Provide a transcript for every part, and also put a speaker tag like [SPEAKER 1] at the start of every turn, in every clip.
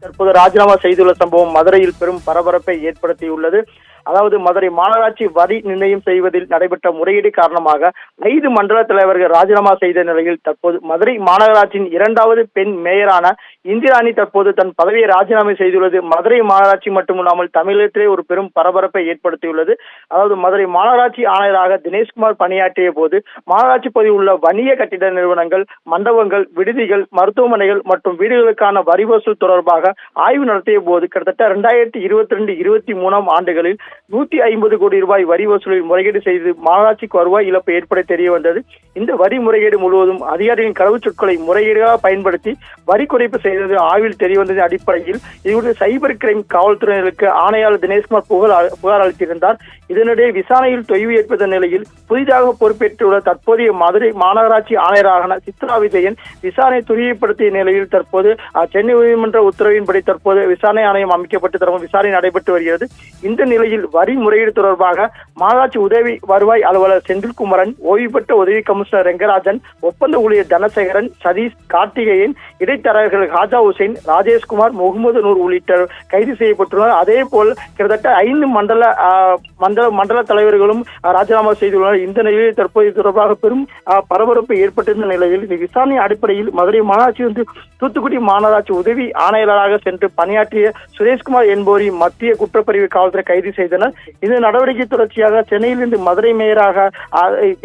[SPEAKER 1] தற்போது ராஜினாமா செய்துள்ள சம்பவம் மதுரையில் பெரும் பரபரப்பை ஏற்படுத்தியுள்ளது. அதாவது மதுரை மாநகராட்சி வரி நிர்ணயம் செய்வதில் நடைபெற்ற முறையீடு காரணமாக 5 மண்டல தலைவர்கள் ராஜினாமா செய்த நிலையில் தற்போது மதுரை மாநகராட்சியின் 2வது பெண் மேயரான இந்திராணி தற்போது தன் பதவியை ராஜினாமா செய்துள்ளது. மதுரை மாநகராட்சி மட்டுமில்லாமல் தமிழகத்திலே ஒரு பெரும் பரபரப்பை ஏற்படுத்தியுள்ளது. அதாவது மதுரை மாநகராட்சி ஆணையராக தினேஷ்குமார் பணியாற்றிய போது மாநகராட்சி பகுதியில் உள்ள வணிக கட்டிட நிறுவனங்கள், மண்டபங்கள், விடுதிகள், மருத்துவமனைகள் மற்றும் வீடுகளுக்கான வரி வசூல் தொடர்பாக ஆய்வு நடத்திய போது கிட்டத்தட்ட 2022-23 ஆண்டுகளில் 150 கோடி ரூபாய் வரி வசூலில் முறைகேடு செய்து மாநகராட்சிக்கு வருவாய் இழப்பு ஏற்பட தெரிய வந்தது. இந்த வரி முறைகேடு முழுவதும் அதிகாரிகளின் கடவுச்சொற்களை முறைகேடாக பயன்படுத்தி வரி குறைப்பு செய்தது ஆய்வில் தெரியவந்ததின் அடிப்படையில் இதுவரை சைபர் கிரைம் காவல்துறையினருக்கு ஆணையாளர் தினேஷ்குமார் புகார் அளித்திருந்தார். இதனிடையே விசாரணையில் தொய்வு ஏற்பட்ட நிலையில் புதிதாக பொறுப்பேற்றுள்ள தற்போதைய மதுரை மாநகராட்சி ஆணையரான சித்ரா விஜயன் விசாரணை துரிதப்படுத்திய நிலையில் தற்போது சென்னை உயர்நீதிமன்ற உத்தரவின்படி தற்போது விசாரணை ஆணையம் அமைக்கப்பட்டு விசாரணை நடைபெற்று வருகிறது. இந்த நிலையில் வரி முறையீடு தொடர்பாக மாநகராட்சி உதவி வருவாய் அலுவலர் செந்தில்குமரன், ஓய்வு பெற்ற உதவி கமிஷனர் ரெங்கராஜன், ஒப்பந்த ஊழியர் தனசேகரன், சதீஷ், கார்த்திகேயன், இடைத்தரகர்கள் ஹாஜா ஹுசைன், ராஜேஷ்குமார், முகமது நூர் உள்ளிட்டோர் கைது செய்யப்பட்டுள்ளனர். அதே போல் கிட்டத்தட்ட 5 மண்டல தலைவர்களும் ராஜினாமா செய்துள்ளனர். இந்த நிலையில் தற்போது தொடர்பாக பெரும் பரபரப்பு ஏற்பட்டிருந்த நிலையில் இந்த விசாரணை அடிப்படையில் மதுரை மாநகராட்சி தூத்துக்குடி மாநகராட்சி உதவி ஆணையாளராக சென்று பணியாற்றிய சுரேஷ்குமார் என்பவரை மத்திய குற்றப்பிரிவு காவல்துறை கைது செய்தனர். இந்த நடவடிக்கை தொடர்ச்சியாக சென்னையிலிருந்து மதுரை மேயராக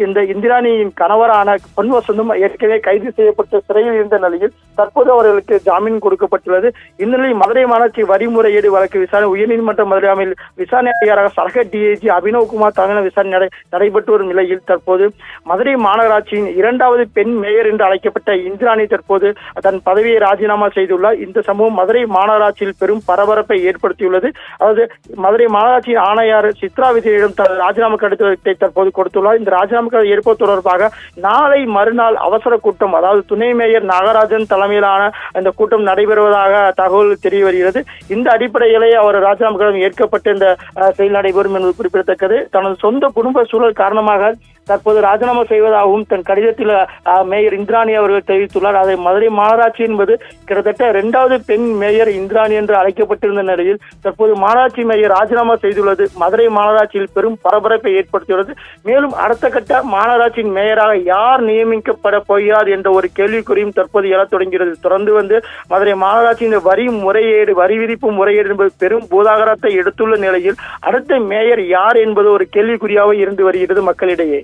[SPEAKER 1] இந்த இந்திராணியின் கணவரான பொன் வசந்தும் ஏற்கனவே கைது செய்யப்பட்டு சிறையில் இருந்த நிலையில் தற்போது அவர்களுக்கு ஜாமீன் கொடுக்கப்பட்டுள்ளது. இந்நிலையில் மதுரை மாநகராட்சி வரி முறையீடு வழக்கு விசாரணை உயர்நீதிமன்ற மதுரையில் விசாரணை அதிகாரியாக சரக டிஐஜி அபினவ்குமார் தலைமையிலான விசாரணை நடைபெற்று வரும் நிலையில் தற்போது மதுரை மாநகராட்சியின் 2வது பெண் மேயர் என்று அழைக்கப்பட்ட இந்திராணி தற்போது தன் பதவியை ராஜினாமா செய்துள்ளார். இந்த சம்பவம் மதுரை மாநகராட்சியில் பெரும் பரபரப்பை ஏற்படுத்தியுள்ளது. அதாவது மதுரை மாநகராட்சி ஆணையர் சித்ரா விஜயிடம் ராஜினாமா கடிதத்தை தற்போது கொடுத்துள்ளார். இந்த ராஜினாமா கடிதம் ஏற்பது தொடர்பாக நாளை மறுநாள் அவசர கூட்டம், அதாவது துணை மேயர் நாகராஜன் தலைமையிலான இந்த கூட்டம் நடைபெறுவதாக தகவல் தெரிய வருகிறது. இந்த அடிப்படையிலே அவர் ராஜினாமா கடிதம் ஏற்கப்பட்டு இந்த செயல் நடைபெறும் என்பது குறிப்பிடத்தக்கது. தனது சொந்த குடும்ப சூழல் காரணமாக தற்போது ராஜினாமா செய்வதாகவும் தன் கடிதத்தில் மேயர் இந்திராணி அவர்கள் தெரிவித்துள்ளார். அதை மதுரை மாநகராட்சி என்பது கிட்டத்தட்ட 2வது பெண் மேயர் இந்திராணி என்று அழைக்கப்பட்டிருந்த நிலையில் தற்போது மாநகராட்சி மேயர் ராஜினாமா செய்துள்ளது மதுரை மாநகராட்சியில் பெரும் பரபரப்பை ஏற்படுத்தியுள்ளது. மேலும் அடுத்த கட்ட மாநகராட்சியின் மேயராக யார் நியமிக்கப்பட போகிறார் என்ற ஒரு கேள்விக்குறியும் தற்போது எழத் தொடங்குகிறது. தொடர்ந்து மதுரை மாநகராட்சியின் வரி விதிப்பு முறையீடு என்பது பெரும் பூதாகரத்தை எடுத்துள்ள நிலையில் அடுத்த மேயர் யார் என்பது ஒரு கேள்விக்குறியாக இருந்து வருகிறது மக்களிடையே.